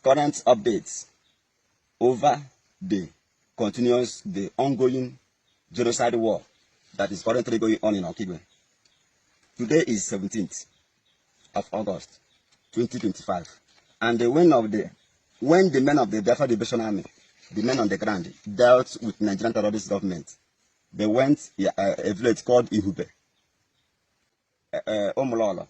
current updates over the ongoing genocide war that is currently going on in Okigwe. Today is 17th of August 2025, and when the men of the Biafra Liberation Army, the men on the ground, dealt with Nigerian terrorist government, they went a village called Ihube. Omololo.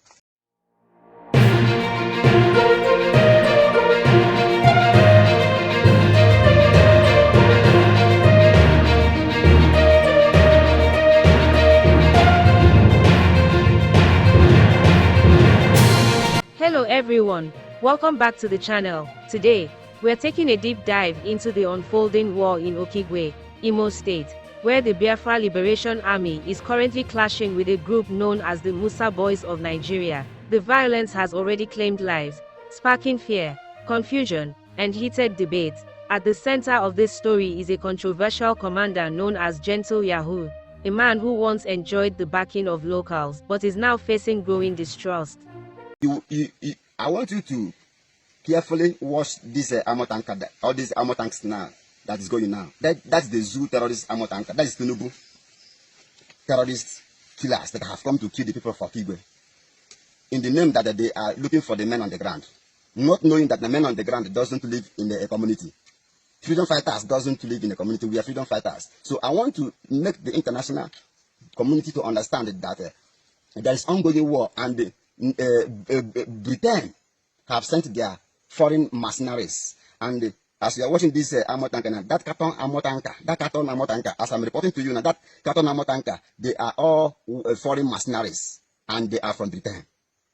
Hello everyone, welcome back to the channel. Today, we are taking a deep dive into the unfolding war in Okigwe, Imo State, where the Biafra Liberation Army is currently clashing with a group known as the Musa Boys of Nigeria. The violence has already claimed lives, sparking fear, confusion, and heated debate. At the center of this story is a controversial commander known as Gentle Yahoo, a man who once enjoyed the backing of locals but is now facing growing distrust. I want you to carefully watch this armor tanker, all these armor tanks now that is going now. That's the zoo terrorist armor tanker. That is Tinubu terrorist killers that have come to kill the people of Okigwe in the name that they are looking for the men on the ground, not knowing that the men on the ground doesn't live in a community. Freedom fighters doesn't live in a community. We are freedom fighters. So I want to make the international community to understand that there is ongoing war, and Britain have sent their foreign mercenaries, and as you are watching this armor tanker now, that carton armor tanker, as I'm reporting to you now, that carton armor tanker, they are all foreign mercenaries, and they are from Britain,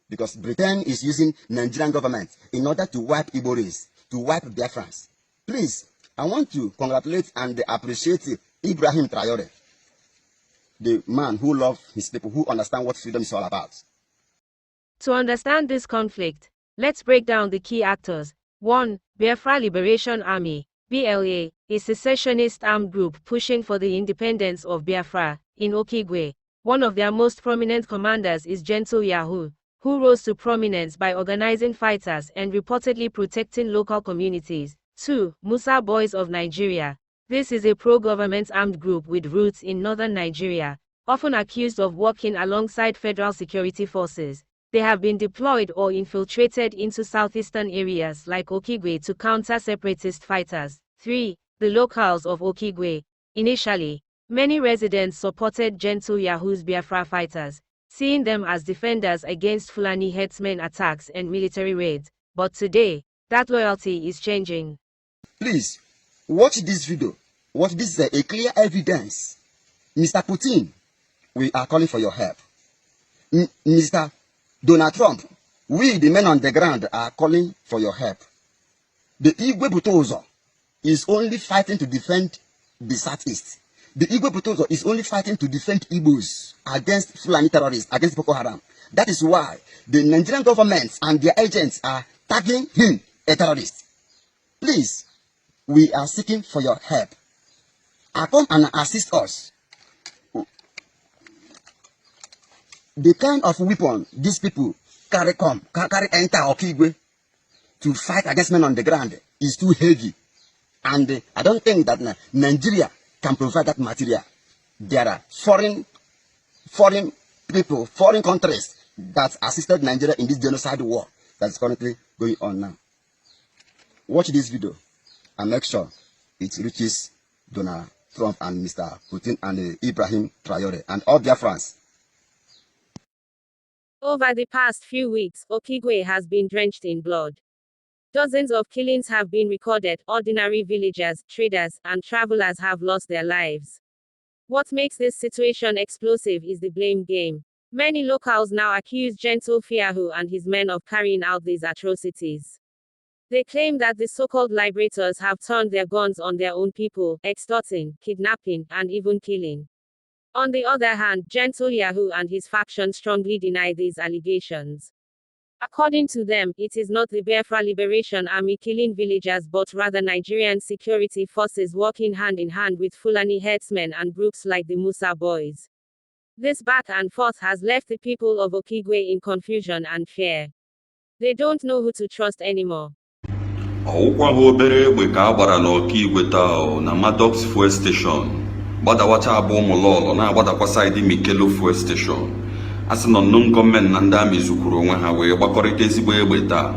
because Britain is using Nigerian government in order to wipe Igbo race, to wipe Biafrans. Please, I want to congratulate and appreciate Ibrahim Traore, the man who loves his people, who understands what freedom is all about. To understand this conflict, let's break down the key actors. 1. Biafra Liberation Army, BLA, a secessionist armed group pushing for the independence of Biafra, in Okigwe. One of their most prominent commanders is Gentle Yahoo, who rose to prominence by organizing fighters and reportedly protecting local communities. 2. Musa Boys of Nigeria. This is a pro-government armed group with roots in northern Nigeria, often accused of working alongside federal security forces. They have been deployed or infiltrated into southeastern areas like Okigwe to counter separatist fighters. 3. The locals of Okigwe. Initially, many residents supported Gentle Yahoo's Biafra fighters, seeing them as defenders against Fulani herdsmen attacks and military raids. But today, that loyalty is changing. Please, watch this video. Watch this is a clear evidence. Mr. Putin, we are calling for your help. Mr. Donald Trump, we the men on the ground are calling for your help. The Igwe Butozo is only fighting to defend the Southeast. The Igwe Butozo is only fighting to defend Igbos against Fulani terrorists, against Boko Haram. That is why the Nigerian government and their agents are tagging him a terrorist. Please, we are seeking for your help. Come and assist us. The kind of weapon these people carry enter Okigwe to fight against men on the ground is too heavy, and I don't think that Nigeria can provide that material. There are foreign people, foreign countries that assisted Nigeria in this genocide war that is currently going on now. Watch this video and make sure it reaches Donald Trump and Mr. Putin and Ibrahim Traore and all their friends. Over the past few weeks, Okigwe has been drenched in blood. Dozens of killings have been recorded. Ordinary villagers, traders, and travelers have lost their lives. What makes this situation explosive is the blame game. Many locals now accuse Gentle Yahoo and his men of carrying out these atrocities. They claim that the so-called liberators have turned their guns on their own people, extorting, kidnapping, and even killing. On the other hand, Gentle Yahoo and his faction strongly deny these allegations. According to them, it is not the Biafra Liberation Army killing villagers but rather Nigerian security forces working hand in hand with Fulani herdsmen and groups like the Musa Boys. This back and forth has left the people of Okigwe in confusion and fear. They don't know who to trust anymore. ọwụkwa ha obere egbe ka a gbara n'Okigwe taa na Maddox fuel station gbadawacha abụ ụmụlọlọ na-agbadakwa saịdị Mikelo fuel station a sị nọ nnọọ gọọmenti na ndị amị zukwuru onwe ha wee gbakọrịta ezigbo egbe taa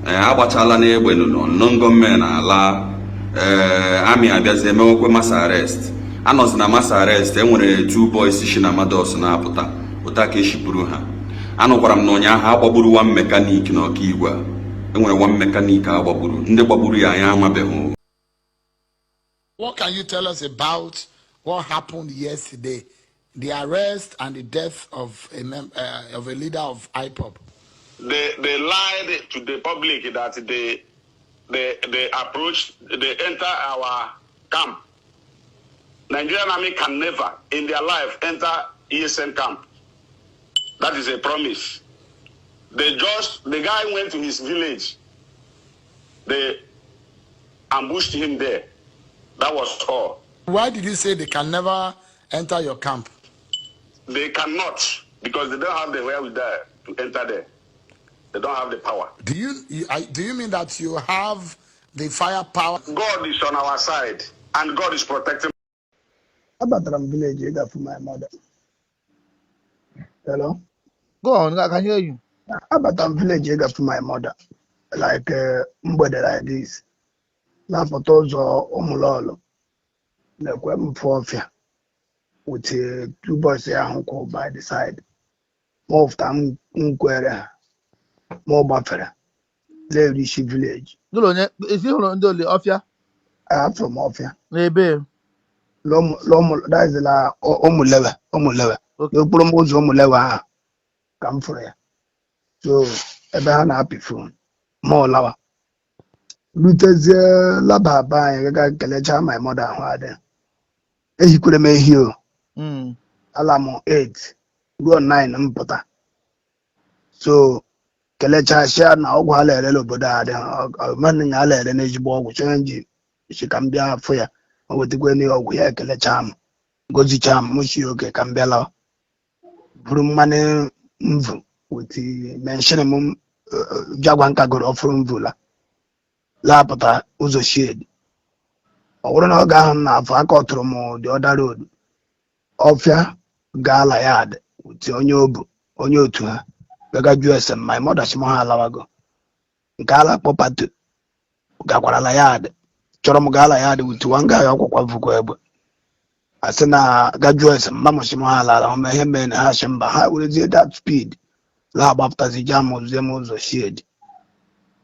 agbachala na egbe nnọọ gọọmenti ala amị abịazi emewekwe masa arrest anọzi na masa arrest enwere 2 boys si na Maddox na-apụta ụta ka eshipụrụ ha anụkwara m na ụnyaahụ agbagburu one mekanik na Okigwe enwere one mekanik agbagburu ndị gbagburu ya anyị amabeghị. What can you tell us about what happened yesterday, the arrest and the death of a leader of IPOB? They lied to the public that they approached, they enter our camp. Nigerian army can never in their life enter ESN camp. That is a promise. The guy went to his village. They ambushed him there. That was all. Why did you say they can never enter your camp? They cannot, because they don't have the wherewithal to enter there. They don't have the power. Do you mean that you have the firepower? God is on our side, and God is protecting. Abatram village, you got for my mother. Hello? Go on, I can hear you. Abatram village, you got for my mother. Like mbode like this. Na photos or omulolo. Like when for with 2 boys here uncle by the side. More of them unquere. More buffer. Levish village. Dolo, is he on the Ofia? I am from Ofia. Maybe. Lom, that is la Omulewa. Okay. You promote Omulewa. Come for it. So, a ban happy phone. More lava. Luther's la baba, I got Kalecha, my mother had. He could have made you. Alamo 8. Go 9 and butter. So, Kalecha share now, while a little bit of manning a lead and age ball with change. She can be a fire. With the Gwenny or we are Kalecham. Gozi Cham, Mushioke, Cambella. Brumane Mvu, with the mention Jaguanka got off from Vula. Lapata was a shade. I wouldn't know Gahan of Akotromo, the other road. Ofia Gala yard with Onyo to her. Vega US and my mother Shimoha Lavago. Gala Popatu Gakwala yard. Choromogala yard with 1 guy of Vukweb. I said, Gajuas and Mamma Shimohala on my hembe and Hashamba. How would it that speed? Lab after the jam of them was a shade.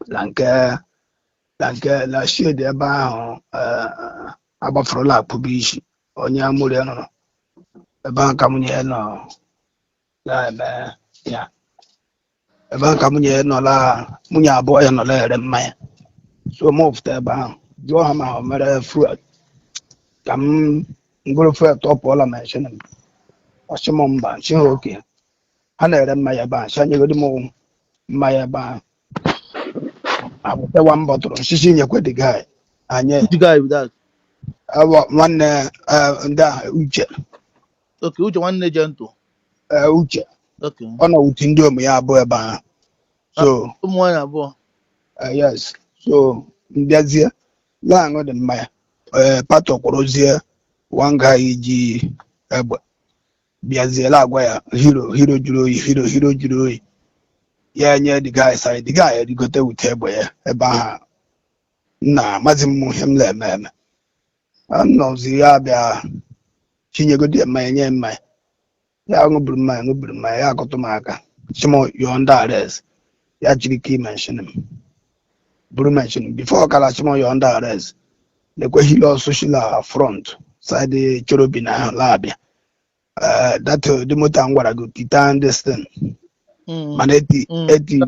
Lanka la shade about Frola Pubishi on Yamuriano. A bank Camuniano. Yeah. A bank Camuniano la Munya boy and a letter and my. So moved there bound. Johama, mother fruit. Come go for a top all I mention him. Oshimomba, she okay. Hannah and my ban, shiny good moon, my ban. I will tell one bottle, she seen you quite the guy. And yet, The guy with that. I want one Uche. Okay, which one gentle? Uche. Okay. On a window, me a boy ban. So, Someone above. yes. So, there's here. Lang on the my part of Rosier, one guy, G. Biazela, hero, Juro. Yeah, the guy side, the guy, the got with her, a bar. Nah, Mazim him, man. I know the Abia. She good at my name, my young my Akotomaka. Some you on that actually key mention him. Buru mention before Kalashimo you under arrest. The Quahilo social front side the Cherubina Labia. That the Motangwara go Titan Destin. Maneti 80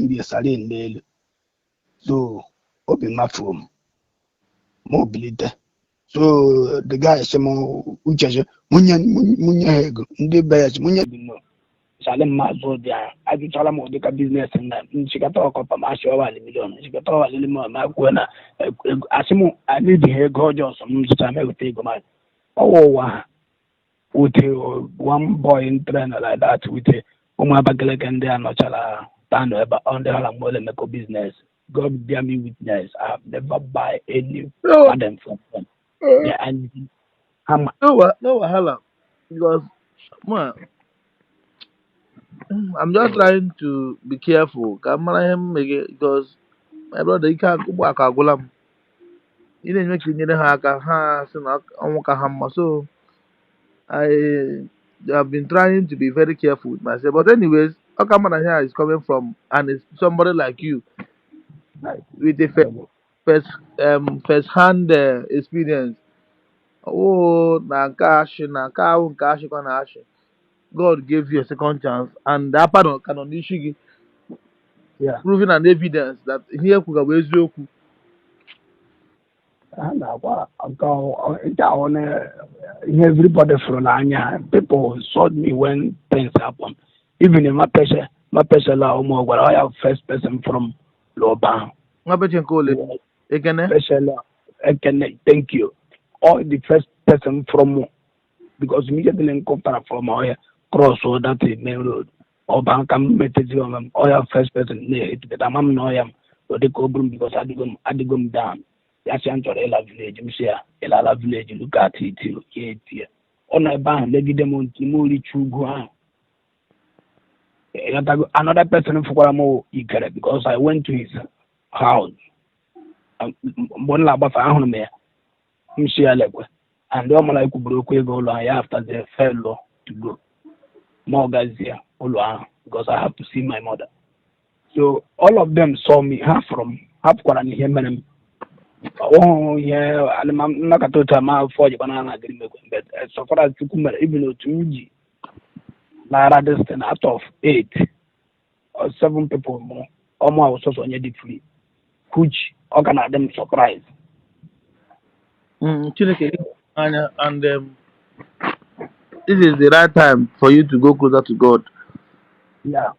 the Salin. So open my phone. Mobility. So the guy Samo Ucha Munya the best Munya. Salem Mazo there. I do tell them the business and she got talk of a million. She got all a little more. Asimu, I need to hear gorgeous some time I would take my with one boy in trainer like that with a Uma Bagalek and they are not stand on the Halamole Meko business. God bear me witness. I have never buy any No, pardon from them. Yeah, and how no, wahala. Because, man, I'm just trying to be careful. Because my brother, you can't go back. You didn't make it near her, so I have been trying to be very careful with myself. But anyways, Okamana here is coming from, and it's somebody like you with a first hand experience. Oh, na kashi, God gave you a second chance, and that part of canon issue yeah. proving an evidence that here could have Ezoku. And everybody from Anya, people saw me when things happen. Even in my person, I have first person from Loban. Again, Special, thank you. All the first person from, because immediately in Kopara from our cross or that main road, or Bankam Metazum, or first person near it, but I'm no am, or the Cobrum because I dig down. Yashanto Ella village, Msia, Ella village, look at it, here. On a band, lady demon, Timuri Chuguan. Another person for Guamo, because I went to his house. One laba for Ahome, Msia Legwe, and Domala Kubro I after the fellow to go. More guys here, because I have to see my mother. So all of them saw me half Kwarani Yemen. Oh yeah, I'm not a total mile for the banana agreement, but so far as even though to me, Lara distant out of 8 or 7 people more, almost also on your free, which organize them surprise. and this is the right time for you to go closer to God. Yeah.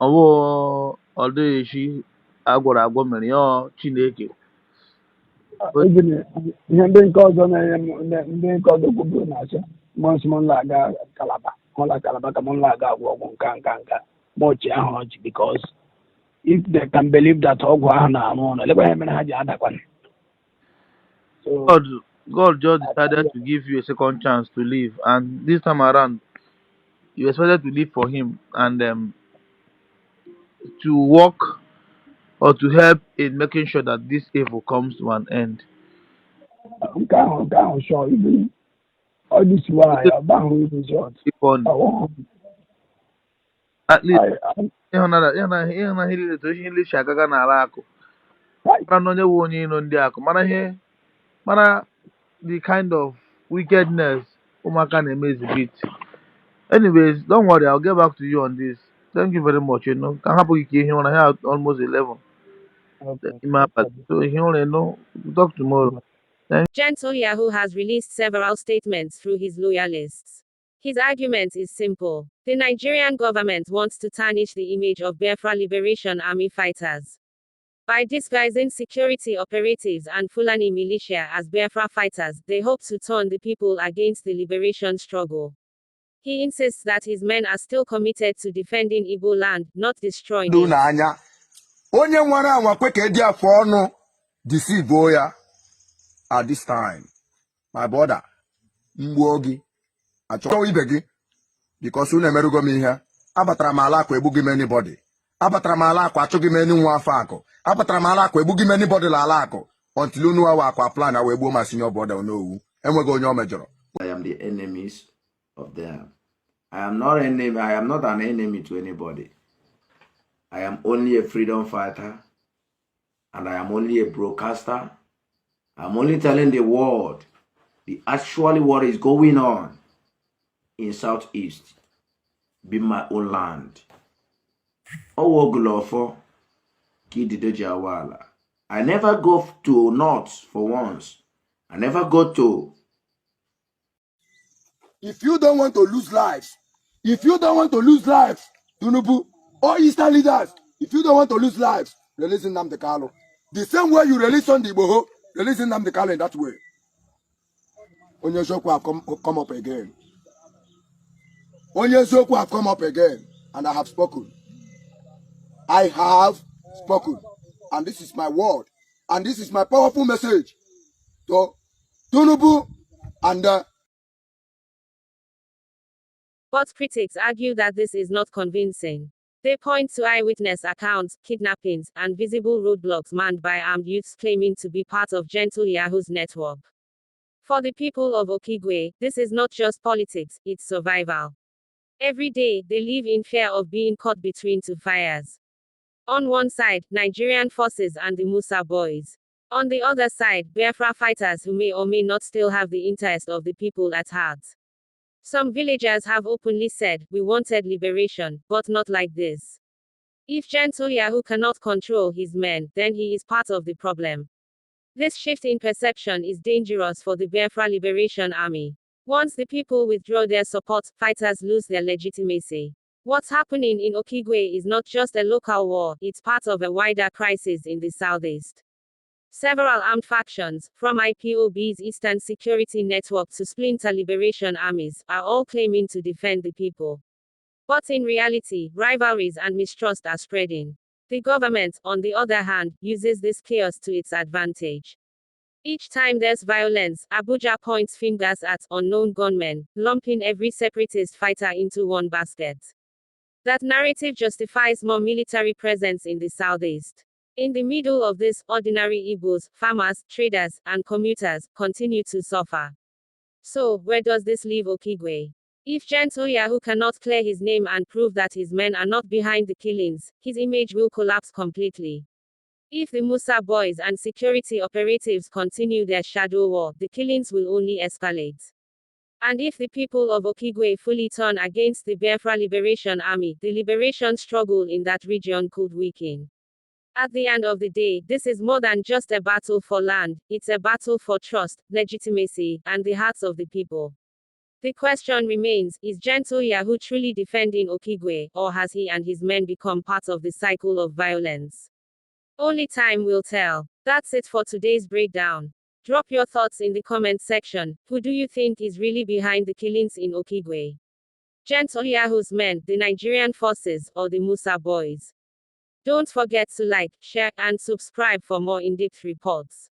Although she agwara mere ya Chineke. Even being called on being called the Gubernasha, Monsmon Laga Calaba, Mola Calaba, Monlaga, Kanka, Mochi Ahoj, because if they can believe that Ogwana, let me have the other one. So, God just decided to give you a second chance to live, and this time around, you expected to live for Him and to work or to help in making sure that this evil comes to an end. I'm down, sure, even all this why I'm bound with short. At least, ihe agaga n'ala akụ mara na onye nwe onye iro ndị akụ mara the kind of wickedness ụmụaka na-eme exhibit. Anyways, don't worry, I'll get back to you on this. Thank you very much. Ka hapụ gị ka ihe ụra here almost 11. So ihe ụra we'll talk tomorrow. Gentle Yahoo has released several statements through his loyalists. His argument is simple. The Nigerian government wants to tarnish the image of Biafra Liberation Army fighters. By disguising security operatives and Fulani militia as Biafra fighters, they hope to turn the people against the liberation struggle. He insists that his men are still committed to defending Igbo land, not destroying it. Onye nwere anwa kwe ka edi afọ ọnụ deceive ya at this time. My brother, mgbuo gị achọghị ibe gị because unu emerugo m ihe. Abatara m ala akụ egbughị m anybody. Abatara m ala akụ achọghị m nwa afọ akụ. Abatara m ala akụ egbughị m anybody la ala akụ until unu awa akụ plan na wee gbuo ma senior brother n'owu. Enweghị onye o mejọrọ. I am the enemies of them. I am not an enemy to anybody. I am only a freedom fighter, and I am only a broadcaster. I'm only telling the world what is going on in Southeast, be my own land. Owogulofo, Kididejawala. I never go to North for once. I never go to. If you don't want to lose lives, Tinubu, all Eastern leaders, if you don't want to lose lives, release Nnamdi Kanu. The same way you release Sunday Igboho, release Nnamdi Kanu in that way. Onyezoku have come up again. Onyezoku have come up again. and I have spoken. I have spoken. And this is my word. And this is my powerful message to Tunubu and But critics argue that this is not convincing. They point to eyewitness accounts, kidnappings, and visible roadblocks manned by armed youths claiming to be part of Gentle Yahoo's network. For the people of Okigwe, this is not just politics, it's survival. Every day, they live in fear of being caught between two fires. On one side, Nigerian forces and the Musa Boys. On the other side, Biafra fighters who may or may not still have the interest of the people at heart. Some villagers have openly said, we wanted liberation, but not like this. If Gentle Yahoo cannot control his men, then he is part of the problem. This shift in perception is dangerous for the Biafra Liberation Army. Once the people withdraw their support, fighters lose their legitimacy. What's happening in Okigwe is not just a local war, it's part of a wider crisis in the southeast. Several armed factions, from IPOB's Eastern Security Network to splinter liberation armies, are all claiming to defend the people. But in reality, rivalries and mistrust are spreading. The government, on the other hand, uses this chaos to its advantage. Each time there's violence, Abuja points fingers at unknown gunmen, lumping every separatist fighter into one basket. That narrative justifies more military presence in the southeast. In the middle of this, ordinary Igbos, farmers, traders, and commuters continue to suffer. So, where does this leave Okigwe? If Gentle Yahoo cannot clear his name and prove that his men are not behind the killings, his image will collapse completely. If the Musa Boys and security operatives continue their shadow war, the killings will only escalate. And if the people of Okigwe fully turn against the Biafra Liberation Army, the liberation struggle in that region could weaken. At the end of the day, this is more than just a battle for land, it's a battle for trust, legitimacy, and the hearts of the people. The question remains, is Gentle Yahoo truly defending Okigwe, or has he and his men become part of the cycle of violence? Only time will tell. That's it for today's breakdown. Drop your thoughts in the comment section. Who do you think is really behind the killings in Okigwe? Gentle Yahoo's men, the Nigerian forces, or the Musa Boys? Don't forget to like, share, and subscribe for more in-depth reports.